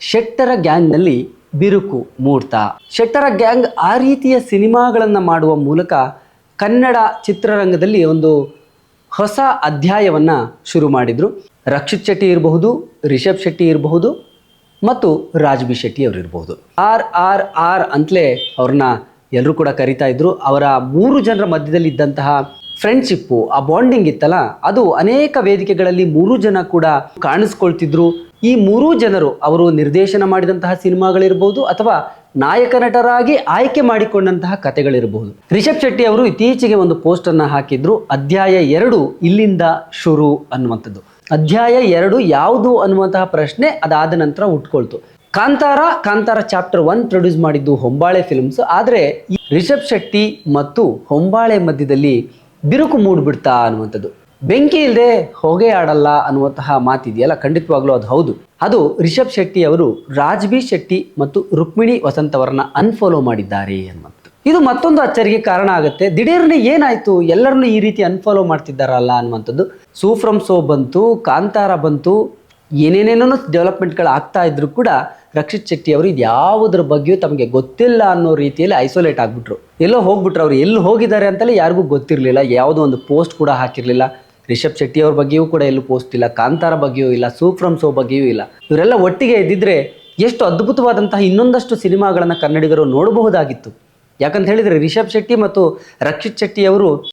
ಶೆಟ್ಟರ ಗ್ಯಾಂಗ್ನಲ್ಲಿ ಬಿರುಕು ಮೂಡ್ತಾ. ಶೆಟ್ಟರ ಗ್ಯಾಂಗ್ ಆ ರೀತಿಯ ಸಿನಿಮಾಗಳನ್ನು ಮಾಡುವ ಮೂಲಕ ಕನ್ನಡ ಚಿತ್ರರಂಗದಲ್ಲಿ ಒಂದು ಹೊಸ ಅಧ್ಯಾಯವನ್ನು ಶುರು ಮಾಡಿದರು. ರಕ್ಷಿತ್ ಶೆಟ್ಟಿ ಇರಬಹುದು, ರಿಷಬ್ ಶೆಟ್ಟಿ ಇರಬಹುದು ಮತ್ತು ರಾಜ್ಬಿ ಶೆಟ್ಟಿ ಅವರು ಇರಬಹುದು. RRR ಅಂತಲೇ ಅವ್ರನ್ನ ಎಲ್ಲರೂ ಕೂಡ ಕರಿತಾ ಇದ್ರು. ಅವರ 3 ಜನರ ಮಧ್ಯದಲ್ಲಿ ಇದ್ದಂತಹ ಫ್ರೆಂಡ್ಶಿಪ್ಪು, ಆ ಬಾಂಡಿಂಗ್ ಇತ್ತಲ್ಲ, ಅದು ಅನೇಕ ವೇದಿಕೆಗಳಲ್ಲಿ 3 ಜನ ಕೂಡ ಕಾಣಿಸ್ಕೊಳ್ತಿದ್ರು. ಈ 3 ಜನರು ಅವರು ನಿರ್ದೇಶನ ಮಾಡಿದಂತಹ ಸಿನಿಮಾಗಳಿರ್ಬೋದು ಅಥವಾ ನಾಯಕ ನಟರಾಗಿ ಆಯ್ಕೆ ಮಾಡಿಕೊಂಡಂತಹ ಕಥೆಗಳಿರಬಹುದು. ರಿಷಬ್ ಶೆಟ್ಟಿ ಅವರು ಇತ್ತೀಚೆಗೆ ಒಂದು ಪೋಸ್ಟ್ ಅನ್ನ ಹಾಕಿದ್ರು, ಅಧ್ಯಾಯ 2 ಇಲ್ಲಿಂದ ಶುರು ಅನ್ನುವಂಥದ್ದು. ಅಧ್ಯಾಯ 2 ಯಾವುದು ಅನ್ನುವಂತಹ ಪ್ರಶ್ನೆ ಅದಾದ ನಂತರ ಹುಟ್ಕೊಳ್ತು. ಕಾಂತಾರ ಚಾಪ್ಟರ್ 1 ಪ್ರೊಡ್ಯೂಸ್ ಮಾಡಿದ್ದು ಹೊಂಬಾಳೆ ಫಿಲ್ಮ್ಸ್. ಆದರೆ ರಿಷಬ್ ಶೆಟ್ಟಿ ಮತ್ತು ಹೊಂಬಾಳೆ ಮಧ್ಯದಲ್ಲಿ ಬಿರುಕು ಮೂಡ್ಬಿಡ್ತಾ ಅನ್ನುವಂಥದ್ದು. ಬೆಂಕಿ ಇಲ್ಲದೆ ಹೊಗೆ ಆಡಲ್ಲ ಅನ್ನುವಂತಹ ಮಾತಿದೆಯಲ್ಲ, ಖಂಡಿತವಾಗ್ಲೂ ಅದು ಹೌದು. ಅದು ರಿಷಬ್ ಶೆಟ್ಟಿ ಅವರು ರಾಜ್ಬಿ ಶೆಟ್ಟಿ ಮತ್ತು ರುಕ್ಮಿಣಿ ವಸಂತ್ ಅವರನ್ನ ಅನ್ಫಾಲೋ ಮಾಡಿದ್ದಾರೆ ಅನ್ನುವಂಥದ್ದು. ಇದು ಮತ್ತೊಂದು ಅಚ್ಚರಿಗೆ ಕಾರಣ ಆಗುತ್ತೆ. ದಿಢೀರ್ನೆ ಏನಾಯ್ತು, ಎಲ್ಲರನ್ನು ಈ ರೀತಿ ಅನ್ಫಾಲೋ ಮಾಡ್ತಿದ್ದಾರಲ್ಲ ಅನ್ನುವಂಥದ್ದು. ಸೂ ಫ್ರಮ್ ಸೋ ಬಂತು, ಕಾಂತಾರ ಬಂತು, ಏನೇನೇನೋ ಡೆವಲಪ್ಮೆಂಟ್ಗಳು ಆಗ್ತಾ ಇದ್ರು ಕೂಡ ರಕ್ಷಿತ್ ಶೆಟ್ಟಿ ಅವರು ಇದ್ಯಾವುದ್ರ ಬಗ್ಗೆಯೂ ತಮಗೆ ಗೊತ್ತಿಲ್ಲ ಅನ್ನೋ ರೀತಿಯಲ್ಲಿ ಐಸೋಲೇಟ್ ಆಗಿಬಿಟ್ರು. ಎಲ್ಲೋ ಹೋಗ್ಬಿಟ್ರು. ಅವರು ಎಲ್ಲಿ ಹೋಗಿದ್ದಾರೆ ಅಂತಲೇ ಯಾರಿಗೂ ಗೊತ್ತಿರಲಿಲ್ಲ. ಯಾವುದೋ ಒಂದು ಪೋಸ್ಟ್ ಕೂಡ ಹಾಕಿರಲಿಲ್ಲ. ರಿಷಬ್ ಶೆಟ್ಟಿ ಅವ್ರ ಬಗ್ಗೆಯೂ ಕೂಡ ಎಲ್ಲೂ ಪೋಸ್ಟ್ ಇಲ್ಲ, ಕಾಂತಾರ ಬಗ್ಗೆಯೂ ಇಲ್ಲ, ಸೂ ಫ್ರಮ್ ಸೋ ಬಗ್ಗೆಯೂ ಇಲ್ಲ. ಇವರೆಲ್ಲ ಒಟ್ಟಿಗೆ ಇದ್ದಿದ್ರೆ ಎಷ್ಟು ಅದ್ಭುತವಾದಂತಹ ಇನ್ನೊಂದಷ್ಟು ಸಿನಿಮಾಗಳನ್ನು ಕನ್ನಡಿಗರು ನೋಡಬಹುದಾಗಿತ್ತು. ಯಾಕಂತ ಹೇಳಿದರೆ ರಿಷಬ್ ಶೆಟ್ಟಿ ಮತ್ತು ರಕ್ಷಿತ್ ಶೆಟ್ಟಿ ಅವರು